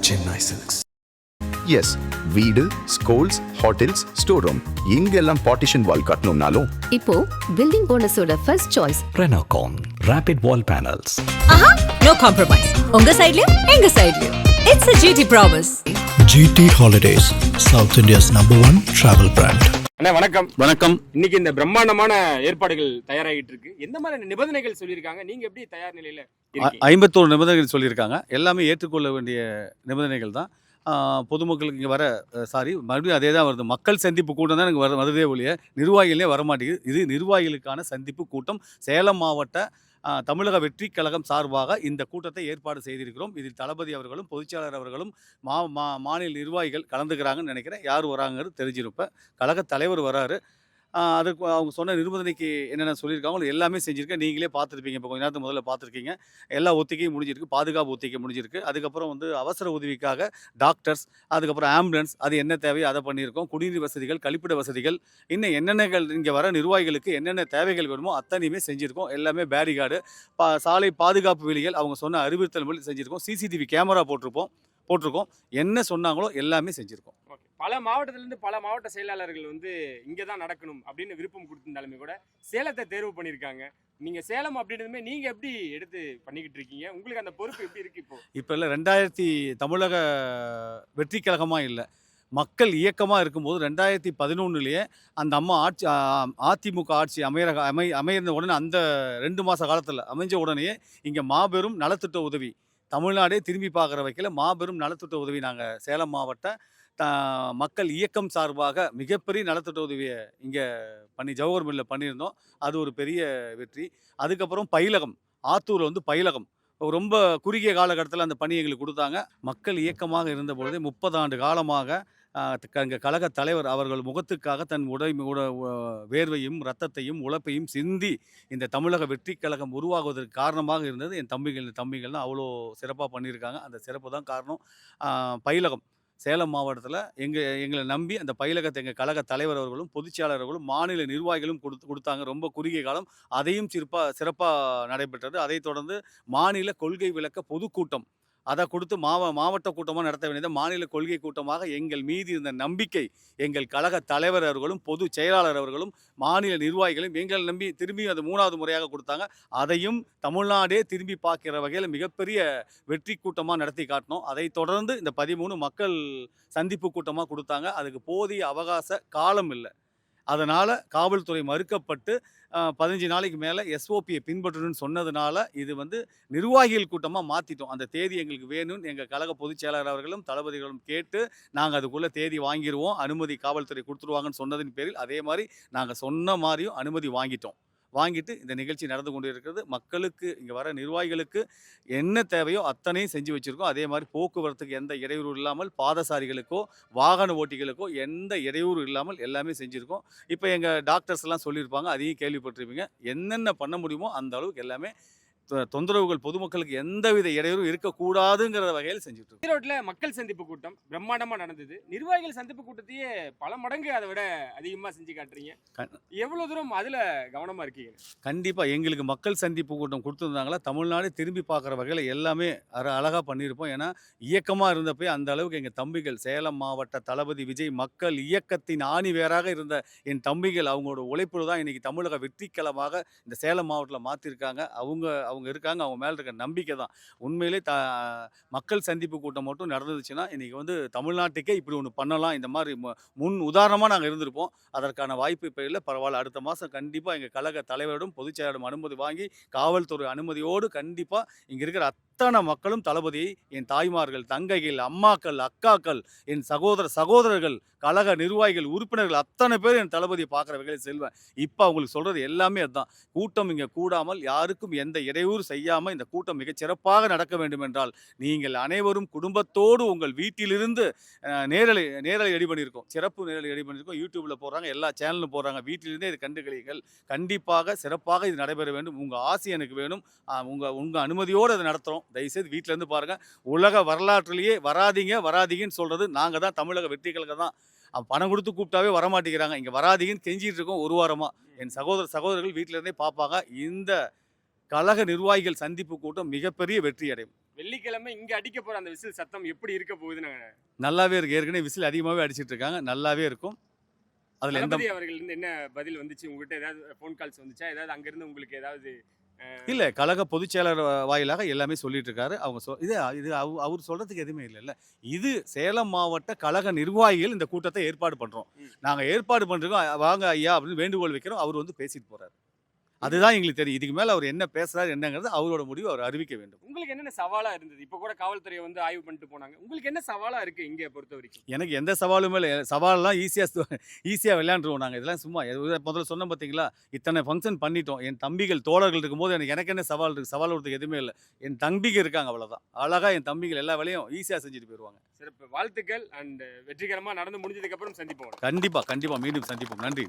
Chennai Silks. Yes, வீடு, schools, hotels, store room இங்கெல்லாம் partition wall கட்டணும்னாலும் இப்போ பில்டிங் ஓனர்ஸோட first choice Renocon Rapid Wall Panels. ஆஹா, நோ காம்ப்ரமைஸ். உங்க சைடுலயும் எங்க சைடுலயும். It's a GT promise. GT Holidays, South India's #1 travel brand. அண்ணா வணக்கம். வணக்கம். இன்னைக்கு இந்த பிரம்மாண்டமான ஏற்பாடுகள் தயாராகிட்டு இருக்கு. எந்த மாதிரி நிபந்தனைகள் சொல்லியிருக்காங்க? நீங்க எப்படி தயார் நிலையில இருக்கீங்க? 51 நிபந்தனைகள் சொல்லியிருக்காங்க. எல்லாமே ஏற்றுக்கொள்ள வேண்டிய நிபந்தனைகள் தான். பொதுமக்களுக்கு இங்கே மறுபடியும் அதே தான் வருது. மக்கள் சந்திப்பு கூட்டம் தான் எனக்கு வருதே ஒழிய நிர்வாகிகளே வரமாட்டேங்குது. இது நிர்வாகிகளுக்கான சந்திப்பு கூட்டம். சேலம் மாவட்ட தமிழக வெற்றி கழகம் சார்பாக இந்த கூட்டத்தை ஏற்பாடு செய்திருக்கிறோம். இதில் தளபதி அவர்களும் பொதுச்செயலாளர் அவர்களும் மாநில நிர்வாகிகள் கலந்துக்கிறாங்கன்னு நினைக்கிறேன். யார் வராங்கிறது தெரிஞ்சிருப்பேன். கழக தலைவர் வராரு. அதுக்கு அவங்க சொன்ன நிபந்தனைக்கு என்னென்ன சொல்லியிருக்காங்களோ எல்லாமே செஞ்சுருக்கேன். நீங்களே பார்த்துருப்பீங்க. இப்போ கொஞ்ச நேரத்துக்கு முதல்ல பார்த்துருக்கீங்க. எல்லா ஒத்திகையும் முடிஞ்சிருக்கு. பாதுகாப்பு ஒத்திகை முடிஞ்சிருக்கு. அதுக்கப்புறம் அவசர உதவிக்காக டாக்டர்ஸ், அதுக்கப்புறம் ஆம்புலன்ஸ், அது என்ன தேவையோ அதை பண்ணியிருக்கோம். குடிநீர் வசதிகள், கழிப்பிட வசதிகள், இன்னும் என்னென்னகள் இங்கே வர நிர்வாகிகளுக்கு என்னென்ன தேவைகள் வேணுமோ அத்தனையுமே செஞ்சுருக்கோம். எல்லாமே பேரிகார்டு, சாலை பாதுகாப்பு வேலிகள் அவங்க சொன்ன அறிவுறுத்தல் செஞ்சுருக்கோம். சிசிடிவி கேமரா போட்டிருக்கோம். என்ன சொன்னாங்களோ எல்லாமே செஞ்சுருக்கோம். பல மாவட்டத்திலிருந்து பல மாவட்ட செயலாளர்கள் இங்கே தான் நடக்கணும் அப்படின்னு விருப்பம் கொடுத்திருந்தாலுமே கூட சேலத்தை தேர்வு பண்ணியிருக்காங்க. நீங்க சேலம் அப்படின்றதுமே நீங்க எப்படி எடுத்து பண்ணிக்கிட்டு இருக்கீங்க? உங்களுக்கு அந்த பொறுப்பு எப்படி இருக்கு? இப்போ இல்லை 2000 தமிழக வெற்றி கழகமாக இல்லை, மக்கள் இயக்கமாக இருக்கும்போது 2011 அந்த அம்மா ஆட்சி அதிமுக ஆட்சி அமைந்த உடனே அந்த 2 மாத காலத்தில் அமைஞ்ச உடனே இங்கே மாபெரும் நலத்திட்ட உதவி தமிழ்நாடே திரும்பி பார்க்குற வைக்கல மாபெரும் நலத்திட்ட உதவி நாங்கள் சேலம் மாவட்ட மக்கள் இயக்கம் சார்பாக மிகப்பெரிய நலத்திட்ட உதவியை இங்கே ஜவஹர் மில்லில் பண்ணியிருந்தோம். அது ஒரு பெரிய வெற்றி. அதுக்கப்புறம் பயிலகம், ஆத்தூரில் பயிலகம் ரொம்ப குறுகிய காலகட்டத்தில் அந்த பணி எங்களுக்கு கொடுத்தாங்க. மக்கள் இயக்கமாக இருந்தபொழுதே 30 ஆண்டு காலமாக எங்கள் கழக தலைவர் அவர்கள் முகத்துக்காக தன் வேர்வையும் இரத்தத்தையும் உழைப்பையும் சிந்தி இந்த தமிழக வெற்றி கழகம் உருவாகுவதற்கு காரணமாக இருந்தது என் தம்பிகள் தான் அவ்வளோ சிறப்பாக பண்ணியிருக்காங்க. அந்த சிறப்பு தான் காரணம். பயிலகம் சேலம் மாவட்டத்தில் எங்களை நம்பி அந்த பயிலகத்தை எங்கள் கழக தலைவர் அவர்களும் பொதுச்செயலாளர்களும் மாநில நிர்வாகிகளும் கொடுத்தாங்க. ரொம்ப குறுகிய காலம் அதையும் சிறப்பாக நடைபெற்றது. அதைத் தொடர்ந்து மாநில கொள்கை விளக்க பொதுக்கூட்டம் அதை கொடுத்து மாவட்ட கூட்டமாக நடத்த வேண்டியது மாநில கொள்கை கூட்டமாக எங்கள் மீது இருந்த நம்பிக்கை எங்கள் கழக தலைவர் அவர்களும் பொது செயலாளர் அவர்களும் மாநில நிர்வாகிகளும் எங்களை நம்பி திரும்பி அது 3வது முறையாக கொடுத்தாங்க. அதையும் தமிழ்நாடே திரும்பி பார்க்கிற வகையில் மிகப்பெரிய வெற்றி கூட்டமாக நடத்தி காட்டினோம். அதை தொடர்ந்து இந்த 13 மக்கள் சந்திப்பு கூட்டமாக கொடுத்தாங்க. அதுக்கு போதிய அவகாச காலம் இல்லை. அதனால் காவல்துறை மறுக்கப்பட்டு 15 நாளைக்கு மேலே எஸ்ஓபியை பின்பற்றணும்னு சொன்னதுனால இது நிர்வாகிகள் கூட்டமாக மாற்றிட்டோம். அந்த தேதி எங்களுக்கு வேணும்னு எங்கள் கழக பொதுச் செயலாளர் அவர்களும் தளபதிகளும் கேட்டு நாங்கள் அதுக்குள்ளே தேதி வாங்கிடுவோம், அனுமதி காவல்துறை கொடுத்துருவாங்கன்னு சொன்னதின் பேரில் அதே மாதிரி நாங்கள் சொன்ன மாதிரியும் அனுமதி வாங்கிட்டு இந்த நிகழ்ச்சி நடந்து கொண்டு இருக்கிறது. மக்களுக்கு இங்கே வர நிர்வாகிகளுக்கு என்ன தேவையோ அத்தனையும் செஞ்சு வச்சுருக்கோம். அதே மாதிரி போக்குவரத்துக்கு எந்த இடையூறு இல்லாமல், பாதசாரிகளுக்கோ வாகன ஓட்டிகளுக்கோ எந்த இடையூறு இல்லாமல் எல்லாமே செஞ்சுருக்கோம். இப்போ எங்கள் டாக்டர்ஸ் எல்லாம் சொல்லியிருப்பாங்க, அதையும் கேள்விப்பட்டிருப்பீங்க. என்னென்ன பண்ண முடியுமோ அந்த அளவுக்கு எல்லாமே தொந்தரவுகள் பொதுமக்களுக்கு எந்தவித இடையூறும் இருக்கக்கூடாதுங்கிற வகையில் செஞ்சுட்டு இருக்கோம். ஈரோட்டில் மக்கள் சந்திப்பு கூட்டம் பிரம்மாண்டமாக நடந்தது. நிர்வாகிகள் சந்திப்பு கூட்டத்தையே பல மடங்கு அதை விட அதிகமாக செஞ்சு காட்டுறீங்க. எவ்வளோ தூரம் அதில் கவனமாக இருக்கீங்க? கண்டிப்பாக எங்களுக்கு மக்கள் சந்திப்பு கூட்டம் கொடுத்துருந்தாங்களா தமிழ்நாடு திரும்பி பார்க்குற வகையில் எல்லாமே அழகாக பண்ணியிருப்போம். ஏன்னா இயக்கமாக இருந்தப்போ அந்த அளவுக்கு எங்கள் தம்பிகள் சேலம் மாவட்ட தளபதி விஜய் மக்கள் இயக்கத்தின் ஆணி வேறாக இருந்த என் தம்பிகள் அவங்களோட உழைப்பு தான் இன்றைக்கி தமிழக வெற்றிக்களமாக இந்த சேலம் மாவட்டத்தில் மாற்றிருக்காங்க. அவங்க இருக்காங்க. அவங்க மேலே இருக்க நம்பிக்கை தான். உண்மையிலே மக்கள் சந்திப்பு கூட்டம் மட்டும் நடந்துச்சுன்னா இன்றைக்கி தமிழ்நாட்டுக்கே இப்படி ஒன்று பண்ணலாம், இந்த மாதிரி முன் உதாரணமாக நாங்கள் இருந்திருப்போம். அதற்கான வாய்ப்பு இப்போ இல்லை. பரவாயில்ல, அடுத்த மாதம் கண்டிப்பாக எங்கள் கழக தலைவரிடம் பொதுச்செயலாளரிடம் அனுமதி வாங்கி காவல்துறை அனுமதியோடு கண்டிப்பாக இங்கே இருக்கிற அத்தனை மக்களும் தளபதியை என் தாய்மார்கள், தங்கைகள், அம்மாக்கள், அக்காக்கள், என் சகோதரர்கள், கழக நிர்வாகிகள், உறுப்பினர்கள் அத்தனை பேர் என் தளபதியை பார்க்குற வகையில் செல்வேன். இப்போ அவங்களுக்கு சொல்கிறது எல்லாமே அதுதான். கூட்டம் இங்கே கூடாமல் யாருக்கும் எந்த இடையூறு செய்யாமல் இந்த கூட்டம் மிகச்சிறப்பாக நடக்க வேண்டும் என்றால் நீங்கள் அனைவரும் குடும்பத்தோடு உங்கள் வீட்டிலிருந்து நேரலை ரெடி பண்ணியிருக்கோம். சிறப்பு நேரலை ரெடி பண்ணியிருக்கோம். யூடியூப்பில் போடுறாங்க, எல்லா சேனலும் போடுறாங்க. வீட்டிலிருந்தே இது கண்டுகளிகள். கண்டிப்பாக சிறப்பாக இது நடைபெற வேண்டும். உங்கள் ஆசை எனக்கு வேணும். உங்கள் அனுமதியோடு அதை நடத்துகிறோம். தயவுசெய்து வீட்டிலேருந்து பாருங்கள். உலக வரலாற்றிலேயே வராதீங்கன்னு சொல்கிறது நாங்கள் தான், தமிழக வெற்றி கழகம் தான். பணம் கொடுத்து கூப்பிட்டாவே வரமாட்டேங்கிறாங்க. இங்கே வராதீங்கன்னு கெஞ்சிட்டு இருக்கோம் ஒரு வாரமாக. என் சகோதரர்கள் வீட்டிலேருந்தே பார்ப்பாங்க. இந்த கழக நிர்வாகிகள் சந்திப்பு கூட்டம் மிகப்பெரிய வெற்றி அடையும். வெள்ளிக்கிழமை இங்க அடிக்க போற அந்த விசில் சத்தம் எப்படி இருக்க போகுதுன்னு நல்லாவே இருக்கு. ஏற்கனவே விசில் அதிகமாகவே அடிச்சிட்டு இருக்காங்க. நல்லாவே இருக்கும். அதில் எந்த தளபதி அவர்கள் இருந்து என்ன பதில் வந்துச்சு உங்ககிட்ட? ஏதாவது ஃபோன் கால்ஸ் வந்துச்சா? ஏதாவது அங்கிருந்து உங்களுக்கு ஏதாவது இல்லை, கழக பொதுச் செயலர் வாயிலாக எல்லாமே சொல்லிட்டு இருக்காரு. அவங்க இது அவர் சொல்றதுக்கு எதுவுமே இல்லைல்ல. இது சேலம் மாவட்ட கழக நிர்வாகிகள் இந்த கூட்டத்தை ஏற்பாடு பண்றோம். நாங்கள் ஏற்பாடு பண்றோம், வாங்க ஐயா அப்படின்னு வேண்டுகோள் வைக்கிறோம். அவர் வந்து பேசிட்டு போறாரு. அதுதான் எங்களுக்கு தெரியும். இதுக்கு மேல அவர் என்ன பேசுறாரு என்னங்கிறது அவரோட முடிவு அவர் அறிவிக்க வேண்டும். உங்களுக்கு என்னென்ன சவாலா இருந்தது? இப்போ கூட காவல்துறை வந்து ஆய்வு பண்ணிட்டு போனாங்க. உங்களுக்கு என்ன சவாலா இருக்கு இங்க பொறுத்த வரைக்கும்? எனக்கு எந்த சவாலுமே இல்லை. சவாலெல்லாம் ஈஸியாக விளையாண்டுருவோம் நாங்கள். இதெல்லாம் சும்மா முதல்ல சொன்னோம் பார்த்தீங்களா, இத்தனை ஃபங்க்ஷன் பண்ணிட்டோம். என் தம்பிகள் தோழர்கள் இருக்கும்போது எனக்கு என்ன சவால் இருக்குது? சவால் கொடுத்துக்கு எதுவுமே இல்லை. என் தம்பிங்க இருக்காங்க, அவ்வளோதான். அழகாக என் தம்பிகள் எல்லா வேலையும் ஈஸியாக செஞ்சுட்டு போயிடுவாங்க. சிறப்பு, வாழ்த்துக்கள். அண்ட் வெற்றிகரமாக நடந்து முடிஞ்சதுக்கு அப்புறம் சந்திப்போம். கண்டிப்பாக மீண்டும் சந்திப்போம். நன்றி.